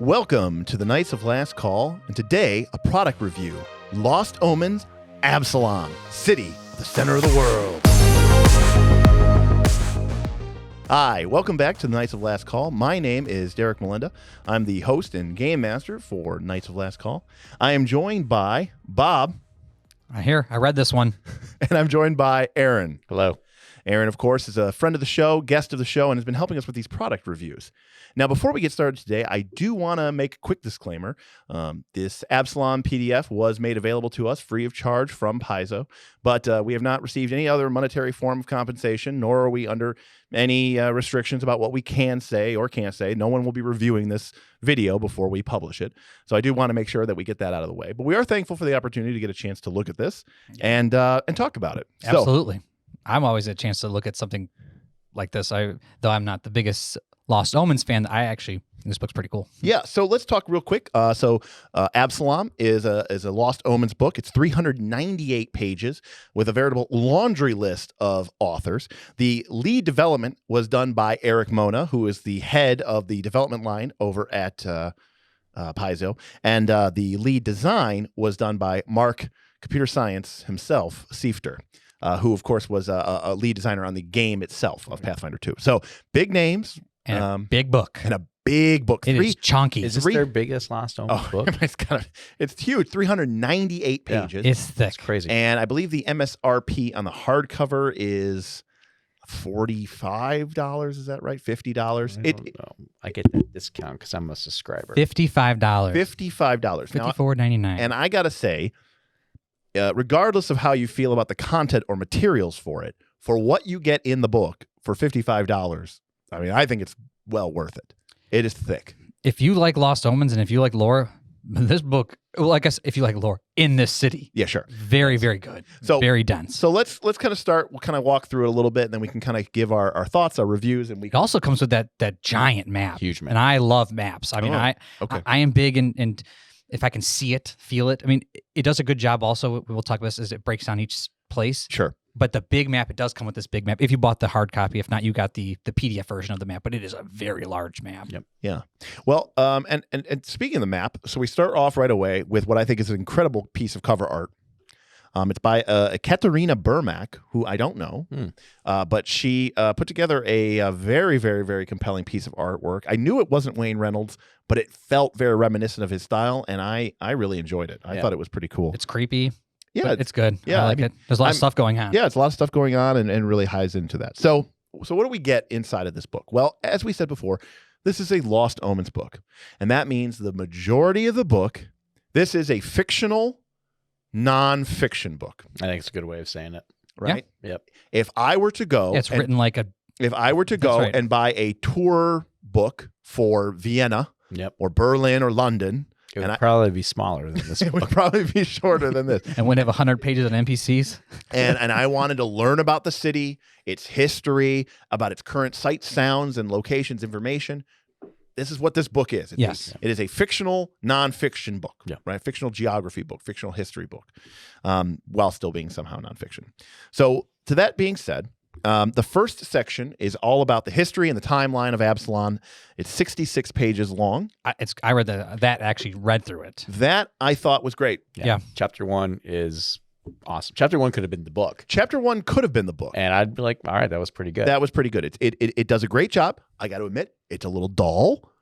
Welcome to the Knights of Last Call, and today a product review. Lost Omens, Absalom, City at the Center of the World. Hi, welcome back to the Knights of Last Call. My name is Derek Melinda. I'm the host and game master for Knights of Last Call. I am joined by Bob. I read this one. And I'm joined by Aaron. Hello. Aaron, of course, is a friend of the show, guest of the show, and has been helping us with these product reviews. Now, before we get started today, I do want to make a quick disclaimer. This Absalom PDF was made available to us free of charge from Paizo, but we have not received any other monetary form of compensation, nor are we under any restrictions about what we can say or can't say. No one will be reviewing this video before we publish it. So I do want to make sure that we get that out of the way. But we are thankful for the opportunity to get a chance to look at this and talk about it. Absolutely. So, I'm always a chance to look at something like this. Though I'm not the biggest Lost Omens fan, this book's pretty cool. Yeah, so let's talk real quick. Absalom is a Lost Omens book. It's 398 pages with a veritable laundry list of authors. The lead development was done by Eric Mona, who is the head of the development line over at Paizo, and the lead design was done by Mark Computer Science himself, Siefter. Who, of course, was a lead designer on the game itself of Pathfinder 2. So, big names. And a big book. And a big book. It is chunky. Is this their biggest Lost Omens book? It's huge. 398 pages. It's thick. It's crazy. And I believe the MSRP on the hardcover is $45. Is that right? $50? I don't know. I get that discount because I'm a subscriber. $55. $55. $54.99. And I got to say, regardless of how you feel about the content or materials for it, for what you get in the book for $55, I mean, I think it's well worth it. It is thick. If you like Lost Omens and if you like lore, this book, well, I guess if you like lore in this city. Yeah, sure. Very, very good. So very dense. So let's kind of start, we'll kind of walk through it a little bit, and then we can kind of give our thoughts, our reviews. And it also comes with that giant map. Huge map. And I love maps. I mean, I am big and if I can see it, feel it. I mean, it does a good job also. We'll talk about this as it breaks down each place. Sure. But the big map, it does come with this big map. If you bought the hard copy, if not, you got the PDF version of the map, but it is a very large map. Yep. Yeah. Well, and speaking of the map, so we start off right away with what I think is an incredible piece of cover art. It's by Katerina Burmack, who I don't know, but she put together a very, very, very compelling piece of artwork. I knew it wasn't Wayne Reynolds, but it felt very reminiscent of his style, and I really enjoyed it. I thought it was pretty cool. It's creepy. Yeah, it's good. Yeah, I like it. There's a lot of stuff going on. Yeah, it's a lot of stuff going on and really ties into that. So what do we get inside of this book? Well, as we said before, this is a Lost Omens book, and that means the majority of the book, this is a fictional, non-fiction book. I think it's a good way of saying it. Right? Yeah. Yep. If I were to go... It's written like a... If I were to go and buy a tour book for Vienna or Berlin or London... It would probably be smaller than this. It would probably be shorter than this. And would have 100 pages on NPCs. and I wanted to learn about the city, its history, about its current sights, sounds, and locations information. This is what this book is. It is a fictional, non-fiction book, right? Fictional geography book, fictional history book, while still being somehow non-fiction. So to that being said, the first section is all about the history and the timeline of Absalom. It's 66 pages long. I read that actually read through it. That I thought was great. Yeah. Chapter 1 is awesome. Chapter 1 could have been the book. Chapter 1 could have been the book. And I'd be like, all right, that was pretty good. That was pretty good. It does a great job. I got to admit, it's a little dull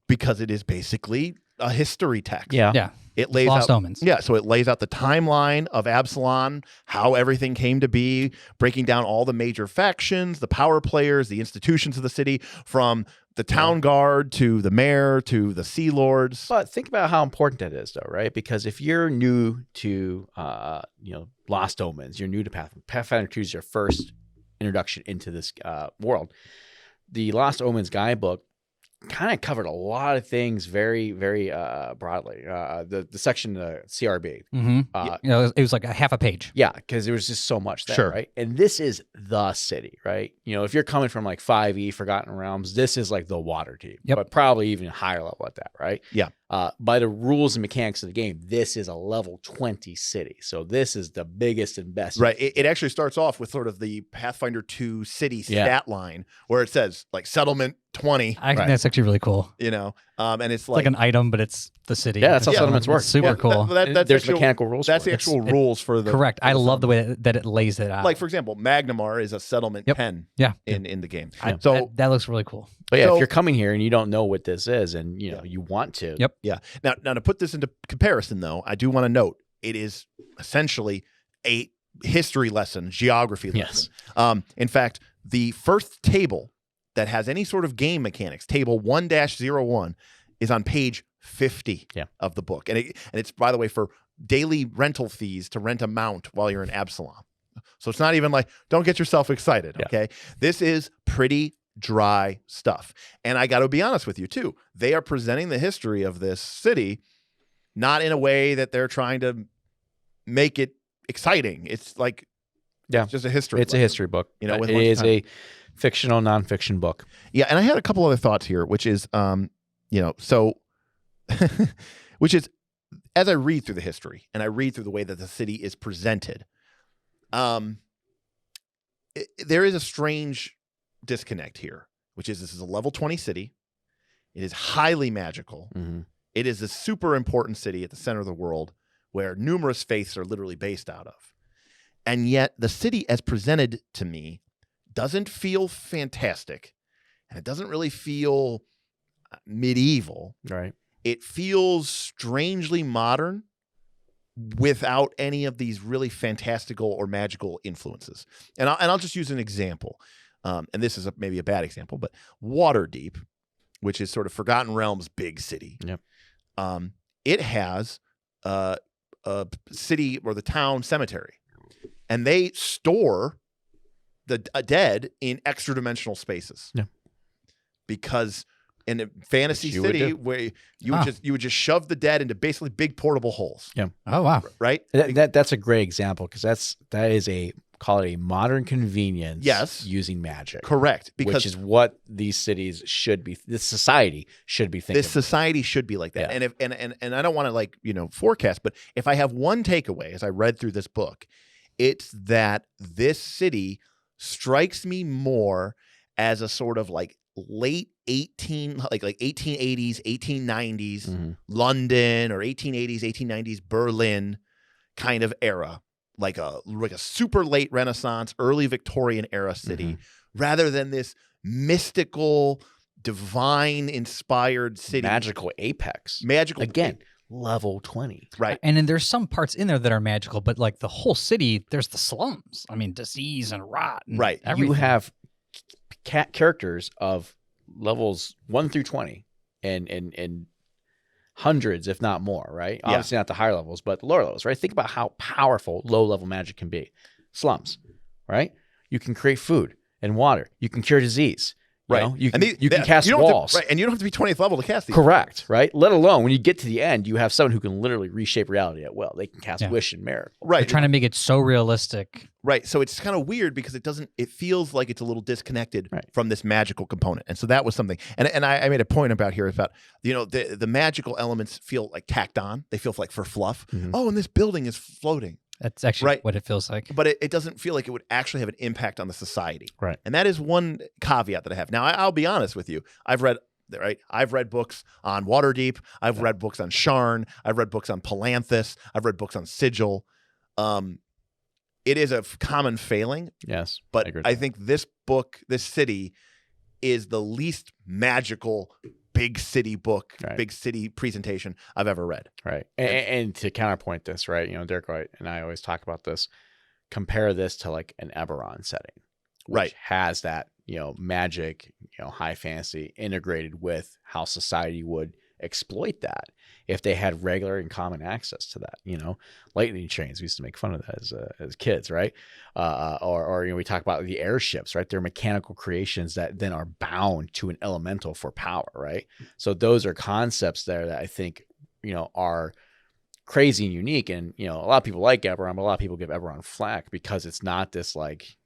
because it is basically a history text. Yeah. It lays Lost out, Omens. Yeah, so it lays out the timeline of Absalom, how everything came to be, breaking down all the major factions, the power players, the institutions of the city, from the town guard to the mayor to the sea lords. But think about how important that is, though, right? Because if you're new to, Lost Omens, you're new to Pathfinder 2 is your first introduction into this world. The Lost Omens guidebook kind of covered a lot of things very, very broadly. The section, CRB. Mm-hmm. It was like a half a page. Yeah, because there was just so much there, right? And this is the city, right? You know, if you're coming from like 5e, Forgotten Realms, this is like the water team, but probably even higher level at that, right? Yeah. By the rules and mechanics of the game, this is a level 20 city. So this is the biggest and best. Right. It actually starts off with sort of the Pathfinder 2 city stat line where it says like settlement 20. I think that's actually really cool. You know, And it's like an item, but it's the city. Yeah, that's how settlements work. It's super cool. That's there's actual, mechanical rules. That's the actual rules for the. Correct. For the I love the settlement. way that it lays it out. Like, for example, Magnamar is a settlement pen in the game. So that looks really cool. But yeah, if you're coming here and you don't know what this is and you want to. Yep. Yeah. Now to put this into comparison, though, I do want to note it is essentially a history lesson, geography lesson. Yes. In fact, the first table that has any sort of game mechanics, table 1-01, is on page 50 of the book. And it's, by the way, for daily rental fees to rent a mount while you're in Absalom. So it's not even like, don't get yourself excited, okay? This is pretty dry stuff. And I got to be honest with you, too. They are presenting the history of this city not in a way that they're trying to make it exciting. It's like, it's just a history It's a history book. You know, it is a fictional, nonfiction book. Yeah, and I had a couple other thoughts here, which is, so, which is, as I read through the history and I read through the way that the city is presented, there is a strange disconnect here, which is this is a level 20 city. It is highly magical. Mm-hmm. It is a super important city at the center of the world where numerous faiths are literally based out of. And yet the city as presented to me doesn't feel fantastic, and it doesn't really feel medieval. Right. It feels strangely modern without any of these really fantastical or magical influences. And I'll just use an example. And this is maybe a bad example, but Waterdeep, which is sort of Forgotten Realms' big city. Yep. It has a city or the town cemetery, and they store the dead in extra dimensional spaces. Yeah. Because in a fantasy city where you would just shove the dead into basically big portable holes. Yeah. Oh wow. Right? That's a great example because that is call it a modern convenience. Yes. Using magic. Correct. Because which is what these cities should be. This society should be thinking. This society should be like that. Yeah. And I don't want to forecast, but if I have one takeaway as I read through this book, it's that this city strikes me more as a sort of like late 1880s, 1890s London, or 1880s, 1890s Berlin kind of era, like a super late Renaissance, early Victorian era city, rather than this mystical, divine inspired city, magical apex, again. Level 20. Right. And then there's some parts in there that are magical, but like the whole city, there's the slums. I mean, disease and rot. And right. Everything. You have characters of levels 1 through 20 and hundreds, if not more, right? Yeah. Obviously not the higher levels, but the lower levels, right? Think about how powerful low-level magic can be. Slums, right? You can create food and water. You can cure disease. Right. You can cast walls. Right. And you don't have to be 20th level to cast these. Correct. Right. Let alone when you get to the end, you have someone who can literally reshape reality at will. They can cast wish and miracle. Right. They're trying to make it so realistic. Right. So it's kind of weird because it feels like it's a little disconnected from this magical component. And so that was something. And I made a point about here about, the magical elements feel like tacked on. They feel like for fluff. Oh, and this building is floating. That's actually what it feels like. But it doesn't feel like it would actually have an impact on the society. Right. And that is one caveat that I have. Now, I'll be honest with you. I've read books on Waterdeep. I've read books on Sharn. I've read books on Palanthas. I've read books on Sigil. It is a common failing. Yes. But I think this city is the least magical big city book, big city presentation I've ever read. Right. And to counterpoint this, right, Derek White and I always talk about this, compare this to like an Eberron setting, which has that, magic, high fantasy integrated with how society would exploit that if they had regular and common access to that, lightning trains. We used to make fun of that as kids, right? Or we talk about the airships, right? They're mechanical creations that then are bound to an elemental for power, right? So those are concepts there that I think, are crazy and unique. And, a lot of people like Eberron, but a lot of people give Eberron flack because it's not this like,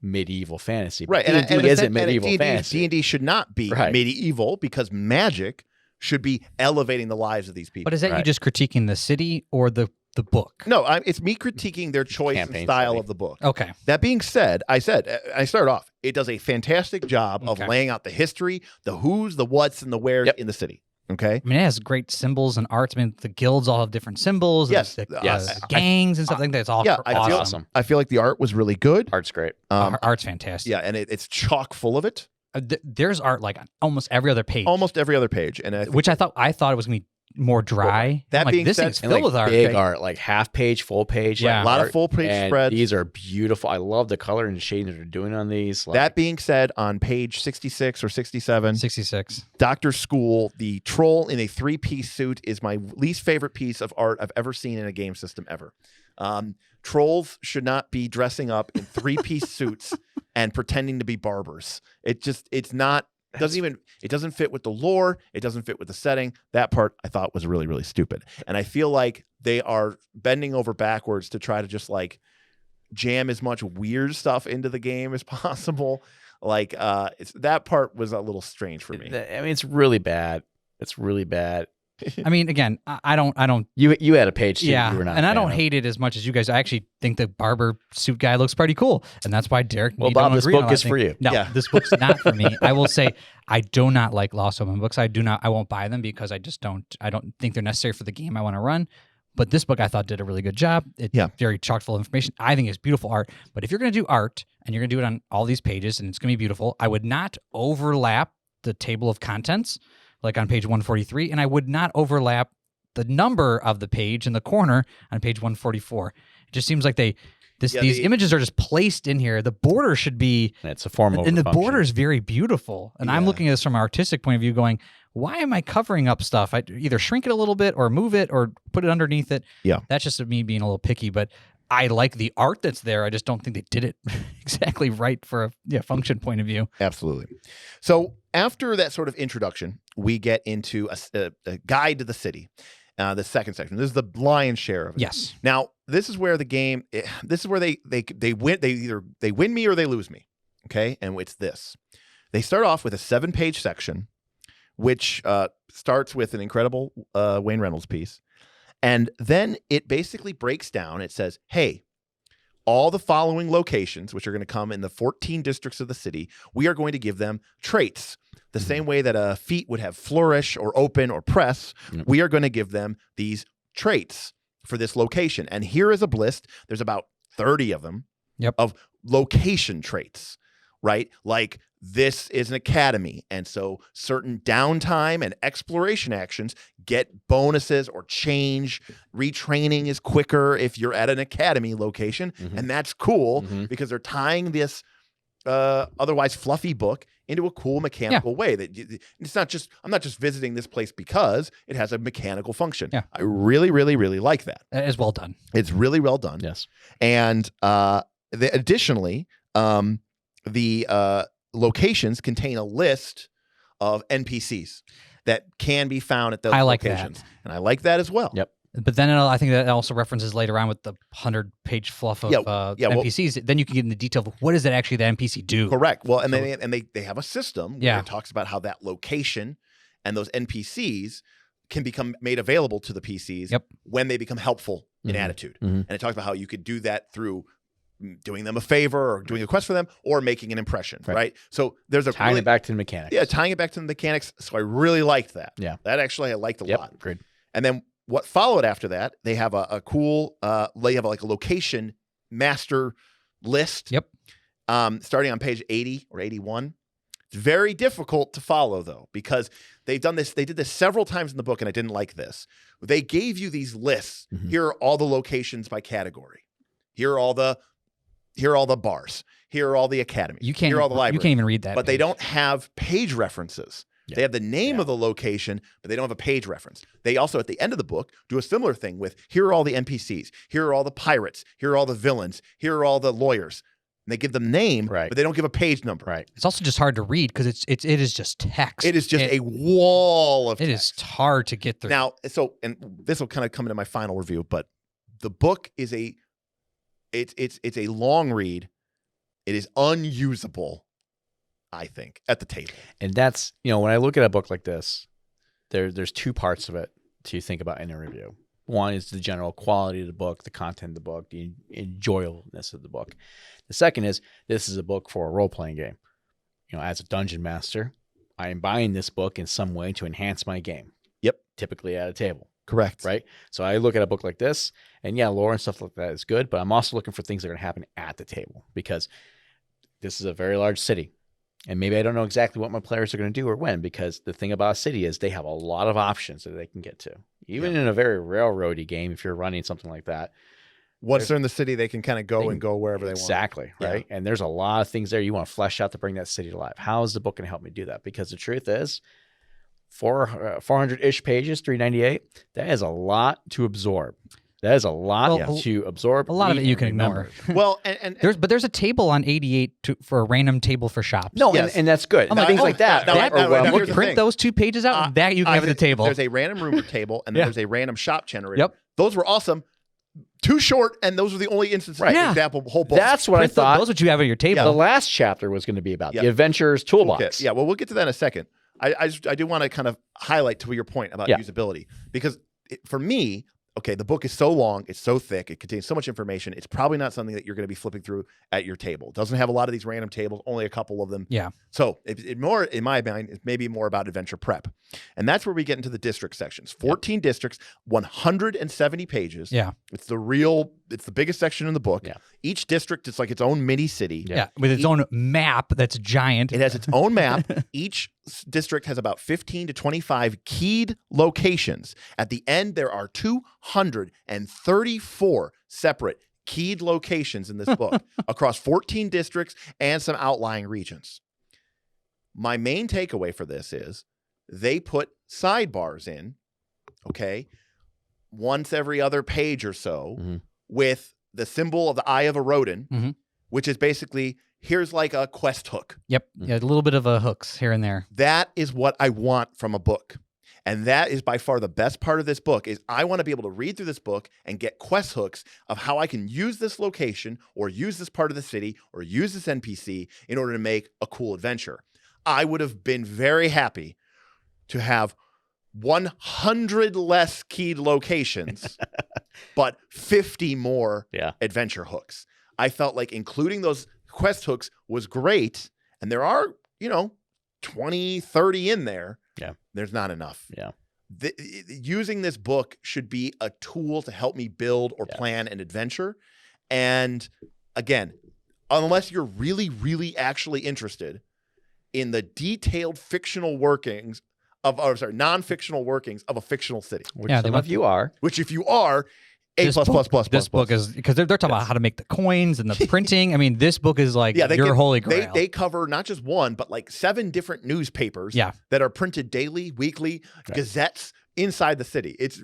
medieval fantasy. Right. D&D isn't medieval fantasy. D&D should not be medieval because magic should be elevating the lives of these people. But is that you just critiquing the city or the book? No, it's me critiquing their choice and style of the book. Okay. That being said, I started off, it does a fantastic job of laying out the history, the who's, the what's, and the where's in the city. Okay. I mean, it has great symbols and arts. I mean, the guilds all have different symbols. Yes. Yes. Gangs and stuff. I think that's all awesome. I feel like the art was really good. Art's great. Art's fantastic. Yeah, and it's chock full of it. There's art like on almost every other page. Almost every other page, and I thought it was gonna be more dry. That being this said, thing's filled with art. Big art, like half page, full page. Yeah. Like a lot art, of full page and spreads. These are beautiful. I love the color and shading that they're doing on these. Like, that being said, on page 66 or 67, 66, Dr. School, the troll in a 3-piece suit is my least favorite piece of art I've ever seen in a game system ever. Trolls should not be dressing up in 3-piece suits and pretending to be barbers. It doesn't fit with the lore. It doesn't fit with the setting. That part I thought was really, really stupid. And I feel like they are bending over backwards to try to just like jam as much weird stuff into the game as possible. Like that part was a little strange for me. I mean, it's really bad. It's really bad. I mean, again, I don't. You had a page too. Yeah, you were not and I don't hate it as much as you guys. I actually think the barber suit guy looks pretty cool, and that's why Derek. Well, Bob, this book is for you. No, this book's not for me. I will say I do not like Lost Omens books. I won't buy them because I don't think they're necessary for the game I want to run. But this book I thought did a really good job. It's very chock full of information. I think it's beautiful art. But if you're going to do art and you're going to do it on all these pages and it's going to be beautiful, I would not overlap the table of contents like on page 143, and I would not overlap the number of the page in the corner on page 144. It just seems like these images are just placed in here. The border should be... It's a form over and the function. border is very beautiful. And I'm looking at this from an artistic point of view going, why am I covering up stuff? I either shrink it a little bit or move it or put it underneath it. Yeah. That's just me being a little picky, but I like the art that's there. I just don't think they did it exactly right for a function point of view. Absolutely. So after that sort of introduction, we get into a guide to the city. The second section. This is the lion's share of it. Yes. Now, this is where the game. This is where they win. They win me or they lose me. Okay, and it's this. They start off with a 7-page section, which starts with an incredible Wayne Reynolds piece, and then it basically breaks down. It says, "Hey, all the following locations, which are going to come in the 14 districts of the city, we are going to give them traits." The same way that a feat would have flourish or open or press, we are going to give them these traits for this location. And here is a list. There's about 30 of them of location traits, right? Like this is an academy. And so certain downtime and exploration actions get bonuses or change. Retraining is quicker if you're at an academy location. And that's cool because they're tying this otherwise fluffy book into a cool mechanical way that it's not just, I'm not just visiting this place because it has a mechanical function. Yeah. I really, really, really like that. It is well done. It's really well done. Yes. And additionally, the locations contain a list of NPCs that can be found at those locations. That. And I like that as well. Yep. But then I think that also references later on with the 100-page fluff of NPCs. Then you can get in the detail of what does that actually the NPC do. Correct. Well, and they have a system where it talks about how that location and those NPCs can become made available to the PCs when they become helpful in attitude. And it talks about how you could do that through doing them a favor or doing a quest for them or making an impression, right? So there's tying it back to the mechanics. Yeah, tying it back to the mechanics. So I really liked that. Yeah. That actually I liked a lot. Great. And then what followed after that, they have a cool, they have like a location master list. Yep. Starting on page 80 or 81. It's very difficult to follow though, because they've done this. They did this several times in the book and I didn't like this. They gave you these lists. Here are all the locations by category. Here are all the bars. Here are all the academies. Here are all the libraries. You can't even read that. But they don't have page references. They have the name of the location, but they don't have a page reference. They also, at the end of the book, do a similar thing with, here are all the NPCs. Here are all the pirates. Here are all the villains. Here are all the lawyers. And they give them name, but they don't give a page number. Right. It's also just hard to read because it is just text. It is just a wall of text. It is hard to get through. Now, and this will kind of come into my final review, but the book is it's a long read. It is unusable, I think, at the table. And that's, when I look at a book like this, there's two parts of it to think about in a review. One is the general quality of the book, the content of the book, the enjoyableness of the book. The second is this is a book for a role-playing game. As a dungeon master, I am buying this book in some way to enhance my game. Yep. Typically at a table. Correct. Right. So I look at a book like this, and yeah, lore and stuff like that is good, but I'm also looking for things that are going to happen at the table, because this is a very large city. And maybe I don't know exactly what my players are going to do or when, because the thing about a city is they have a lot of options that they can get to. Even in a very railroady game, if you're running something like that. Once they're in the city, they can kind of go and go wherever they want. Exactly. Right. And there's a lot of things there you want to flesh out to bring that city to life. How is the book going to help me do that? Because the truth is, 400-ish pages, 398, that is a lot to absorb. That is a lot to absorb. A lot of it you can ignore. Well, and there's a table on 88 for a random table for shops. No, and that's good. Things like that. Print those 2 pages out, and that you can have at the table. There's a random rumor table, and there's a random shop generator. Yep. Those were awesome. Too short, and those were the only instances. Right. Example, whole book. That's what I thought. Those what you have at your table. The last chapter was going to be about the adventurer's toolbox. Okay. Yeah, well, we'll get to that in a second. I do want to kind of highlight to your point about usability, because for me, okay, the book is so long, it's so thick, it contains so much information. It's probably not something that you're going to be flipping through at your table. It doesn't have a lot of these random tables, only a couple of them. Yeah. So it more, in my mind, it's maybe more about adventure prep, and that's where we get into the district sections. 14 districts, 170 pages. Yeah. It's the biggest section in the book. Yeah. Each district is like its own mini city. Yeah. With its own map that's giant. It has its own map. Each district has about 15 to 25 keyed locations. At the end, there are 234 separate keyed locations in this book across 14 districts and some outlying regions. My main takeaway for this is they put sidebars in, okay, once every other page or so, with the symbol of the eye of a rodent, which is basically, here's like a quest hook. Yep. Yeah, a little bit of a hooks here and there. That is what I want from a book. And that is by far the best part of this book, is I want to be able to read through this book and get quest hooks of how I can use this location or use this part of the city or use this NPC in order to make a cool adventure. I would have been very happy to have 100 less keyed locations, but 50 more adventure hooks. I felt like including those quest hooks was great. And there are, 20, 30 in there. Yeah. There's not enough. Yeah. Using this book should be a tool to help me build or plan an adventure. And again, unless you're really, really actually interested in the detailed fictional workings non-fictional workings of a fictional city. Which some of you are. Which if you are, This book is, because they're talking about how to make the coins and the printing. I mean, this book is like your holy grail. They cover not just one, but like 7 different newspapers that are printed daily, weekly, gazettes inside the city. It's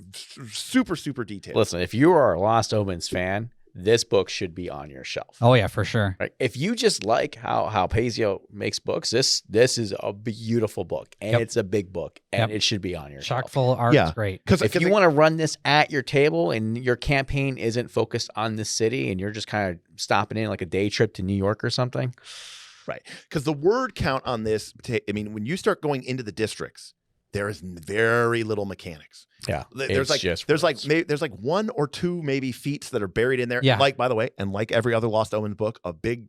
super, super detailed. Listen, if you are a Lost Omens fan, this book should be on your shelf. Oh yeah, for sure. Right? If you just like how Paisio makes books, this is a beautiful book, and it's a big book, and it should be on your shelf. Chock full of art is great. Because if you want to run this at your table and your campaign isn't focused on this city, and you're just kind of stopping in like a day trip to New York or something, right? Because the word count on this, I mean, when you start going into the districts, there is very little mechanics. Yeah, there's like 1 or 2 maybe feats that are buried in there. Yeah. Like, by the way, and like every other Lost Omens book, a big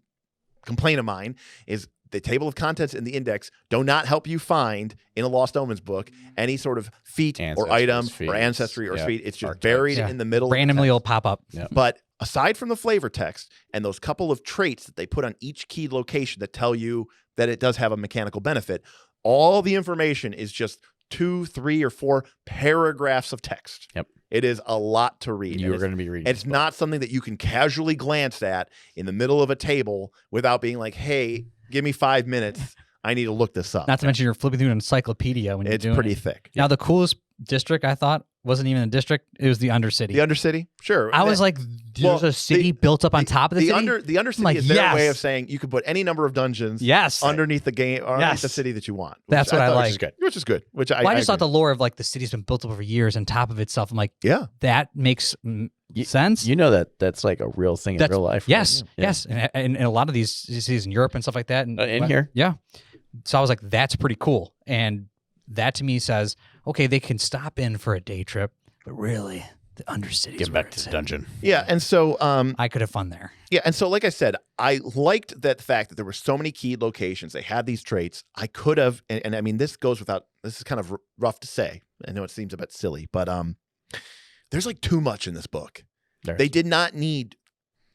complaint of mine is the table of contents in the index do not help you find in a Lost Omens book any sort of feat or item or ancestry or feat. It's just buried in the middle. Randomly will pop up. Yeah. But aside from the flavor text and those couple of traits that they put on each keyed location that tell you that it does have a mechanical benefit, all the information is just 2, 3, or 4 paragraphs of text. Yep. It is a lot to read. You're going to be reading. It's not something that you can casually glance at in the middle of a table without being like, hey, give me 5 minutes. I need to look this up. Not to mention you're flipping through an encyclopedia when you're doing it. It's pretty thick. Now, the coolest district I thought wasn't even a district. It was the Undercity. The Undercity? Sure. I was like, there's a city built up on top of the city? The Undercity is their way of saying you can put any number of dungeons underneath the game or underneath the city that you want. That's what I like. Which is good. I just thought the lore of like the city's been built up over years on top of itself. I'm like, that makes sense. You know that's like a real thing in real life. Yes, right? Yes. And a lot of these cities in Europe and stuff like that. And in here. Yeah. So I was like, that's pretty cool. And that to me says, okay, they can stop in for a day trip, but really, The Undercity. Get back to the dungeon. Yeah, and so I could have fun there. Yeah, and so like I said, I liked that fact that there were so many keyed locations. They had these traits. I could have, and I mean, this goes without. This is kind of rough to say. I know it seems a bit silly, but there's like too much in this book. They did not need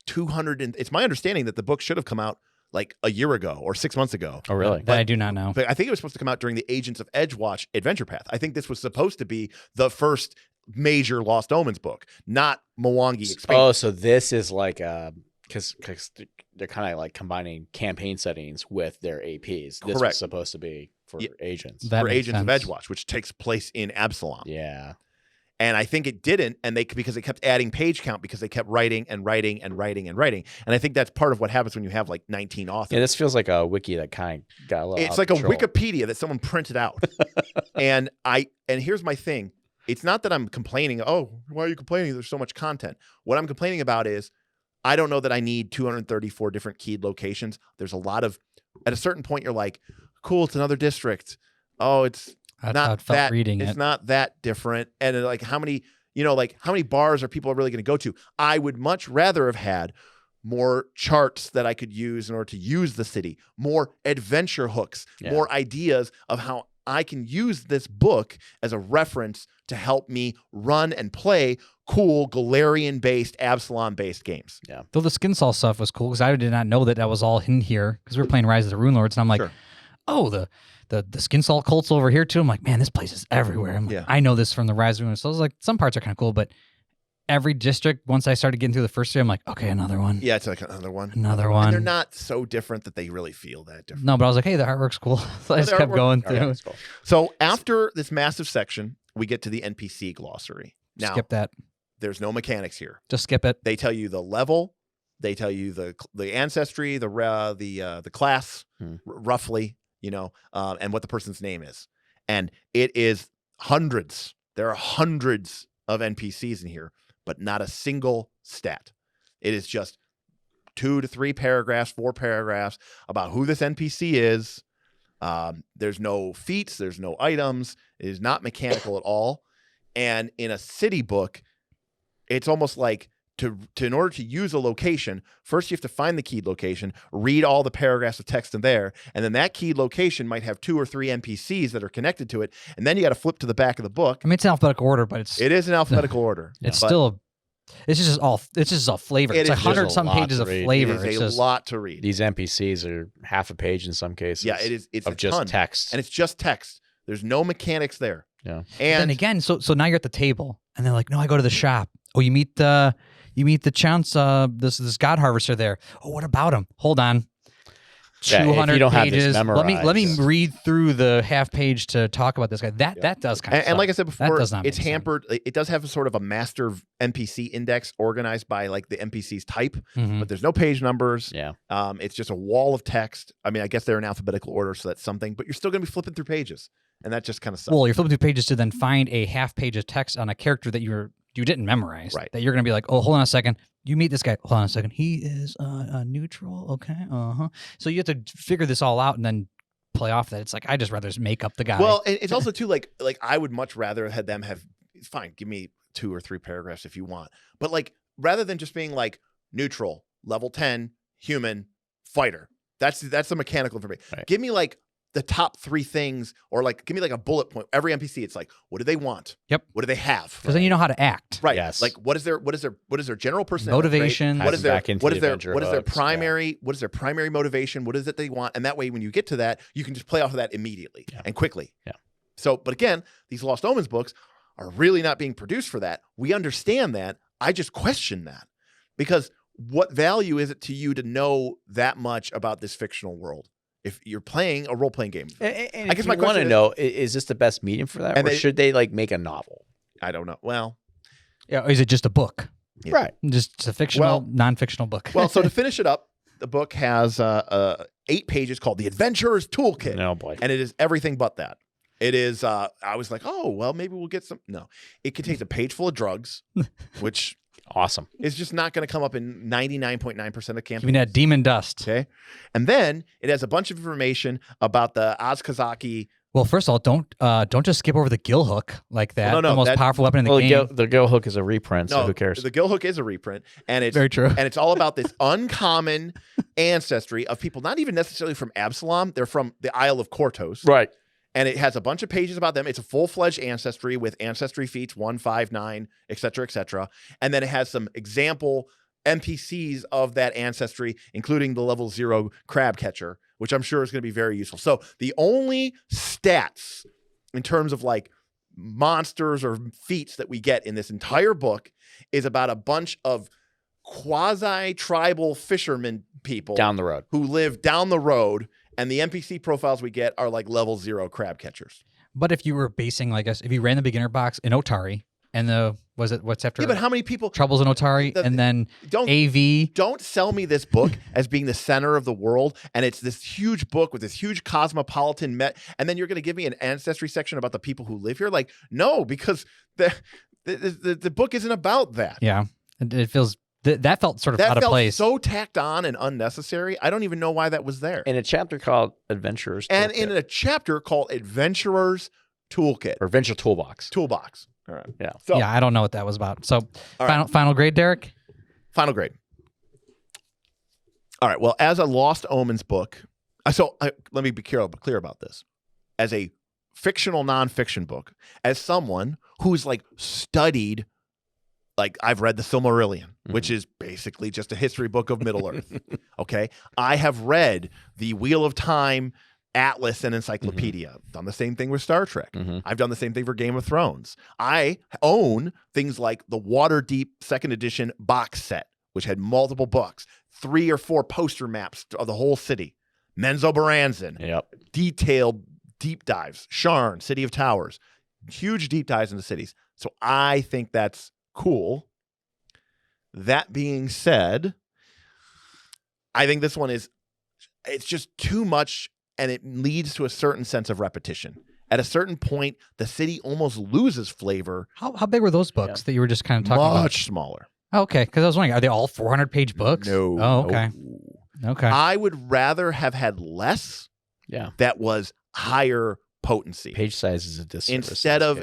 200. It's my understanding that the book should have come out like a year ago or 6 months ago. Oh, really? That I do not know. But I think it was supposed to come out during the Agents of Edgewatch adventure path. I think this was supposed to be the first major Lost Omens book, not Mwangi expansion. Oh, so this is like because they're kind of like combining campaign settings with their APs. This Correct. was supposed to be for agents. That for makes Agents of sense. Edgewatch, which takes place in Absalom. Yeah. And I think it didn't, and because they kept adding page count because they kept writing and writing and writing and writing. And I think that's part of what happens when you have like 19 authors. Yeah, this feels like a wiki that kind of got a little. It's like a Wikipedia that someone printed out. and here's my thing. It's not that I'm complaining, oh, why are you complaining? There's so much content. What I'm complaining about is I don't know that I need 234 different keyed locations. There's a lot of, at a certain point, you're like, cool, it's another district. Oh, it's That's how it felt reading it's it. not that different. And like how many bars are people really going to go to? I would much rather have had more charts that I could use in order to use the city, more adventure hooks, more ideas of how I can use this book as a reference to help me run and play cool Galarian-based, Absalom-based games. Yeah. Though the skin saw stuff was cool because I did not know that was all in here because we were playing Rise of the Rune Lords and I'm like, oh, the skin salt cults over here too. I'm like, man, this place is everywhere. I'm like, I know this from the Rise of the Rune Lords. So I was like, some parts are kind of cool, but every district, once I started getting through the first three, I'm like, okay, another one. Yeah, it's like another one. Another one. And they're not so different that they really feel that different. No, but I was like, hey, the artwork's cool. So I just kept going through. Cool. So after this massive section, we get to the NPC glossary. Now, Skip that. There's no mechanics here. Just skip it. They tell you the level, they tell you the ancestry, the class, roughly, and what the person's name is. And it is hundreds. There are hundreds of NPCs in here, but not a single stat. It is just 2 to 3 paragraphs, 4 paragraphs about who this NPC is. There's no feats, there's no items. It is not mechanical at all. And in a city book, it's almost like in order to use a location, first you have to find the keyed location, read all the paragraphs of text in there, and then that keyed location might have 2 or 3 NPCs that are connected to it, and then you got to flip to the back of the book. I mean, it's in alphabetical order, but it is in alphabetical order. It's still, it's just all flavor. It's like 100 some pages of flavor. It is a lot to read. These NPCs are half a page in some cases. Yeah, it is. It's of just ton. text, and it's just text. There's no mechanics there. Yeah. And then again, so now you're at the table, and they're like, "No, I go to the shop. Oh, you meet the chance. This god harvester there. Oh, what about him? Hold on, 200 if you don't pages. Have this memorized, let me read through the half page to talk about this guy. That does kind of. And like I said before, it's it's hampered. It does have a sort of a master NPC index organized by like the NPC's type, but there's no page numbers. Yeah. It's just a wall of text. I mean, I guess they're in alphabetical order, so that's something. But you're still going to be flipping through pages, and that just kind of sucks. Well, you're flipping through pages to then find a half page of text on a character that you didn't memorize. Right. That you're going to be like, oh, hold on a second. You meet this guy. Hold on a second. He is neutral. Okay. So you have to figure this all out and then play off that. It's like, I just rather just make up the guy. Well, it's also too like I would much rather have them have fine. Give me 2 or 3 paragraphs if you want, but like rather than just being like neutral, level 10, human, fighter. That's the mechanical information. Right. Give me like the top 3 things, or like give me like a bullet point. Every NPC, it's like, what do they want? Yep. What do they have? Because then you know how to act. Right. Yes. Like what is their general personality? Motivation. What is their hooks, primary what is their primary motivation? What is it they want? And that way when you get to that, you can just play off of that immediately and quickly. Yeah. So, but again, these Lost Omens books are really not being produced for that. We understand that. I just question that. Because what value is it to you to know that much about this fictional world? If you're playing a role-playing game. And I guess my question is this the best medium for that? Or should they like make a novel? I don't know. Well. Yeah, or is it just a book? Yeah. Right. Just a fictional, non-fictional book. Well, so to finish it up, the book has 8 pages called The Adventurer's Toolkit. Oh, boy. And it is everything but that. It is, I was like, oh, well, maybe we'll get some. No. It contains a page full of drugs, which... Awesome. It's just not going to come up in 99.9% of campaigns. You mean that demon dust. Okay. And then it has a bunch of information about the Ozkazaki Well, first of all, don't just skip over the gill hook like that. No, the most powerful weapon in the game. The gill hook is a reprint, so who cares? The gill hook is a reprint, and it's very true. And it's all about this uncommon ancestry of people, not even necessarily from Absalom. They're from the Isle of Kortos, right? And it has a bunch of pages about them. It's a full-fledged ancestry with ancestry feats 1, 5, 9, et cetera, and then it has some example NPCs of that ancestry, including the level 0 crab catcher, which I'm sure is going to be very useful. So the only stats in terms of like monsters or feats that we get in this entire book is about a bunch of quasi-tribal fishermen people down the road who live down the road, and the NPC profiles we get are like level 0 crab catchers. But if you were basing, like, if you ran the beginner box in Otari, and what's after? Yeah, but how many people? Troubles in Otari, and then AV. Don't sell me this book as being the center of the world, and it's this huge book with this huge cosmopolitan and then you're going to give me an ancestry section about the people who live here? Like, no, because the book isn't about that. Yeah, it feels that felt sort of out of place. So tacked on and unnecessary. I don't even know why that was there. In a chapter called Adventurers Toolkit. And in a chapter called Adventurers Toolkit. Or Adventure Toolbox. Toolbox. All right. Yeah. So, yeah, I don't know what that was about. So right. Final grade, Derek? Final grade. All right. Well, as a Lost Omens book, let me be clear about this. As a fictional nonfiction book, as someone who's like studied, like I've read the Silmarillion, which is basically just a history book of Middle Earth. Okay. I have read the Wheel of Time Atlas and Encyclopedia. Done the same thing with Star Trek. I've done the same thing for Game of Thrones. I own things like the Waterdeep 2nd edition box set, which had multiple books, 3 or 4 poster maps of the whole city. Menzoberranzan. Detailed deep dives. Sharn, City of Towers. Huge deep dives into cities. So I think that's cool. That being said, I think this one it's just too much, and it leads to a certain sense of repetition. At a certain point, the city almost loses flavor. How big were those books that you were just kind of talking about? Much smaller. Okay, because I was wondering, are they all 400-page books? No. Oh, okay. No. Okay. I would rather have had less. Yeah. That was higher potency. Page size is a disservice.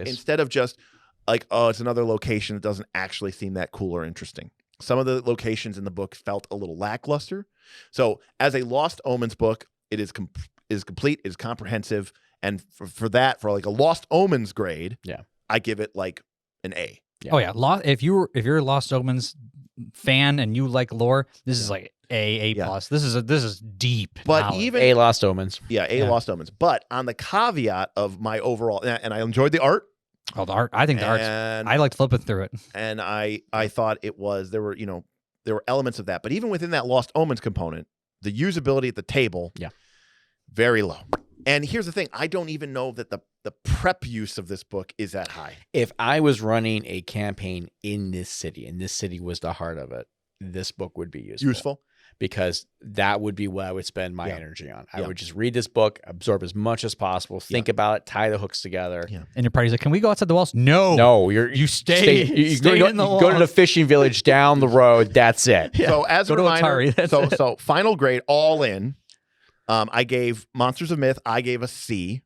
Instead of just like, oh, it's another location that doesn't actually seem that cool or interesting. Some of the locations in the book felt a little lackluster. So as a Lost Omens book, it is complete, it is comprehensive, and for like a Lost Omens grade, I give it like an A. Yeah. Oh yeah, if you're a Lost Omens fan and you like lore, this is like A plus. This is deep. But knowledge. even A Lost Omens, Lost Omens. But on the caveat of my overall, and I enjoyed the art. Oh, the art! I think the art's. I liked flipping through it, and I thought it was there were elements of that, but even within that Lost Omens component, the usability at the table, very low. And here's the thing: I don't even know that the prep use of this book is that high. If I was running a campaign in this city, and this city was the heart of it, this book would be useful. Because that would be what I would spend my energy on. I would just read this book, absorb as much as possible, think about it, tie the hooks together. Yeah. And your party's like, can we go outside the walls? No. No, you stay in the walls. Go to the fishing village down the road. That's it. Yeah. So as a reminder, so final grade, all in, I gave Monsters of Myth, I gave a C.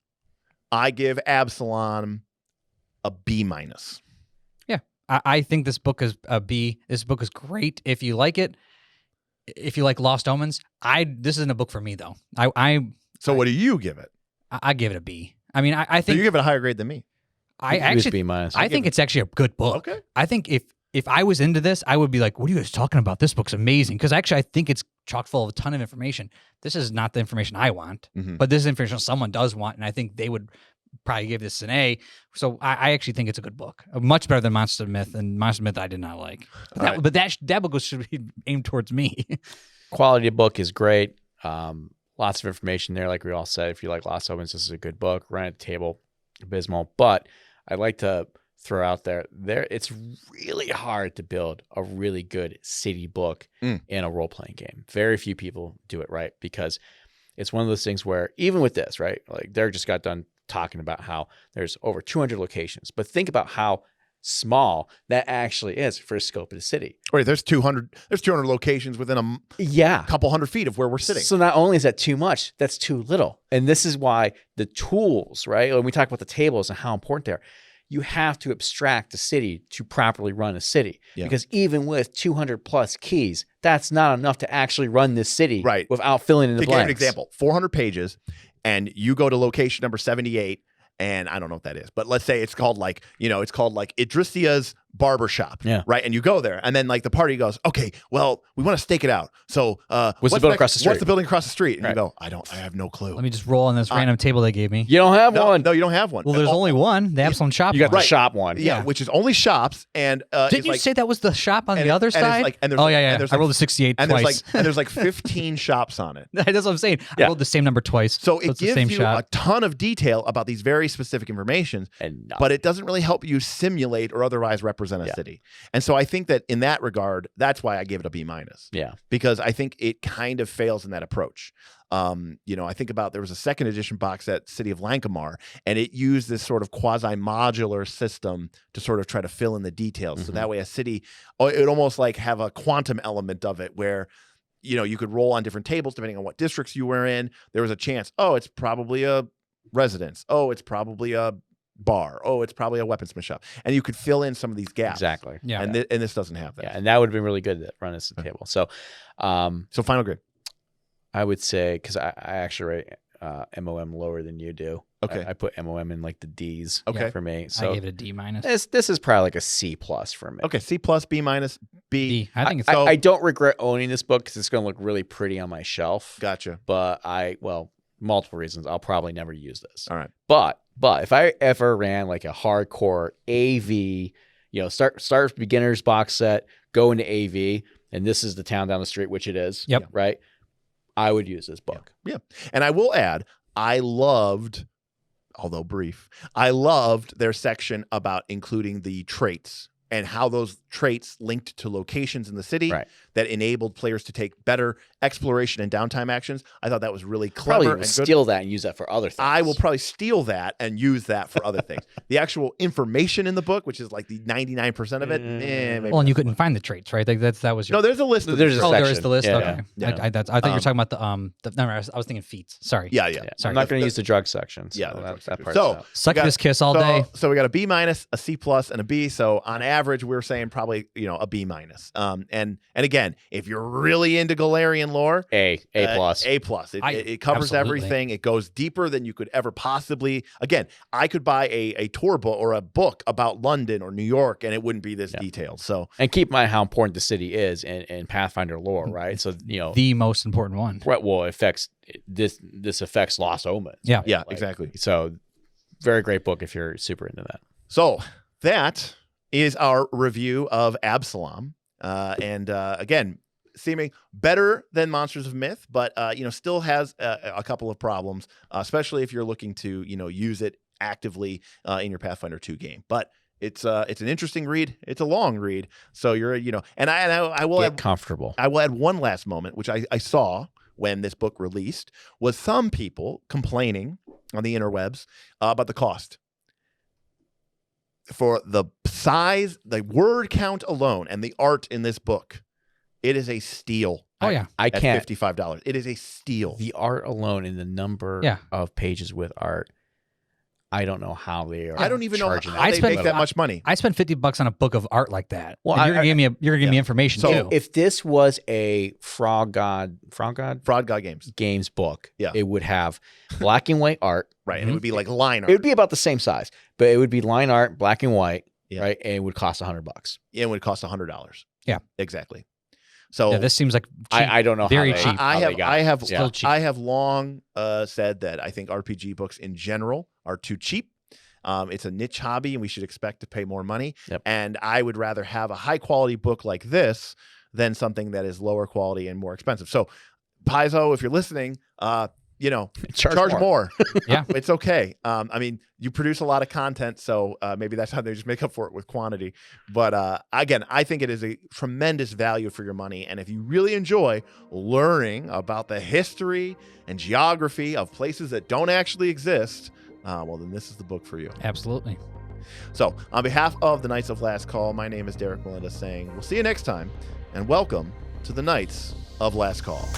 I give Absalom a B minus. Yeah. I think this book is a B. This book is great if you like it. If you like Lost Omens, this isn't a book for me though. So what do you give it? I give it a B. I mean, I think so you give it a higher grade than me. I actually B minus. I think it's actually a good book. Okay. I think if I was into this, I would be like, "What are you guys talking about? This book's amazing." Because actually, I think it's chock full of a ton of information. This is not the information I want, but this is information someone does want, and I think they would probably give this an A. So I actually think it's a good book, much better than Monster Myth, and Monster Myth I did not like. But that book should be aimed towards me. Quality of book is great. Lots of information there, like we all said. If you like Lost Omens, this is a good book. Run at the table, abysmal. But I'd like to throw out there it's really hard to build a really good city book in a role-playing game. Very few people do it right, because it's one of those things where even with this, right? Like Derek just got done talking about how there's over 200 locations, but think about how small that actually is for the scope of the city. Right, there's 200 locations within a couple hundred feet of where we're sitting. So not only is that too much, that's too little. And this is why the tools, right? When we talk about the tables and how important they are, you have to abstract the city to properly run a city. Yeah. Because even with 200 plus keys, that's not enough to actually run this city without filling in the blanks. To give an example, 400 pages, and you go to location number 78, and I don't know what that is, but let's say it's called like Idrisia's barbershop, right? And you go there, and then like the party goes, okay, well, we want to stake it out. So what's the building across the street? What's the building across the street? And you go, I have no clue. Let me just roll on this random table they gave me. You don't have one. No, you don't have one. Well, there's only one. The Absalom shop. You got the shop one. Yeah, which is only shops. And didn't you say that was the shop on the other side? I rolled a 68 twice. There's like 15 shops on it. That's what I'm saying. I rolled the same number twice. So it gives you a ton of detail about these very specific informations, but it doesn't really help you simulate or otherwise represent a city. And so I think that in that regard, that's why I gave it a B-. Yeah. Because I think it kind of fails in that approach. I think about there was a second edition box set, City of Lankamar, and it used this sort of quasi-modular system to sort of try to fill in the details. So that way a city, it would almost like have a quantum element of it where, you could roll on different tables depending on what districts you were in. There was a chance, it's probably a residence. It's probably a bar. It's probably a weaponsmith shop. And you could fill in some of these gaps. Exactly. Yeah. And this doesn't have that. Yeah, and that would have been really good to run this to the table. So final grade. I would say, because I actually rate MOM lower than you do. Okay. I put MOM in like the D's for me. So I gave it a D-. This is probably like a C+ for me. Okay, C+, B-, B. I think it's I don't regret owning this book because it's going to look really pretty on my shelf. Gotcha. But multiple reasons. I'll probably never use this. All right. But if I ever ran like a hardcore AV, start beginners box set, go into AV, and this is the town down the street, which it is. Yep. Right. I would use this book. Yeah. And I will add, I loved, although brief, their section about including the traits and how those traits linked to locations in the city that enabled players to take better exploration and downtime actions. I thought that was really clever. Probably steal that and use that for other things. I will probably steal that and use that for other things. The actual information in the book, which is like the 99% of it. And you couldn't find the traits, right? Like that was your... No, there's a list. There's a section. There is the list. Yeah, okay. yeah. I thought you were talking about I was thinking feats. Sorry. Yeah. Sorry. I'm not going to use the drug section. So that part's out. Suck this kiss all day. So we got a B-, a C+, and a B. So on average, we're saying probably a B-. And again, if you're really into Galarian lore, A+. It covers everything. It goes deeper than you could ever possibly. Again, I could buy a tour book or a book about London or New York, and it wouldn't be this detailed. So, and keep in mind how important the city is in Pathfinder lore, right? So the most important one. Right. Well, it affects this affects Lost Omens. Yeah. Yeah. Exactly. So, very great book if you're super into that. So that is our review of Absalom, and again, seeming better than Monsters of Myth, but still has a couple of problems, especially if you're looking to use it actively in your Pathfinder 2 game. But it's an interesting read. It's a long read, so you're and I will get comfortable. I will add one last moment, which I saw when this book released, was some people complaining on the interwebs about the cost. For the size, the word count alone, and the art in this book, it is a steal. Oh yeah, I can't. $55. It is a steal. The art alone and the number of pages with art, I don't know how they are. I don't even know how they make that much money. I spent $50 on a book of art like that. Well, you're gonna give me information too. If this was a Frog God Games book, it would have black and white art, right? And it would be like line art. It would be about the same size, but it would be line art, black and white, right? And it would cost $100. Yeah, it would cost $100. Yeah, exactly. So this seems like cheap. I don't know very how cheap. I have still cheap. I have long said that I think RPG books in general are too cheap. It's a niche hobby, and we should expect to pay more money. Yep. And I would rather have a high quality book like this than something that is lower quality and more expensive. So, Paizo, if you're listening, charge more. Yeah, it's okay. I mean, you produce a lot of content, so maybe that's how they just make up for it with quantity. But again, I think it is a tremendous value for your money. And if you really enjoy learning about the history and geography of places that don't actually exist, well, then this is the book for you. Absolutely. So, on behalf of the Knights of Last Call, my name is Derek Melinda saying we'll see you next time, and welcome to the Knights of Last Call.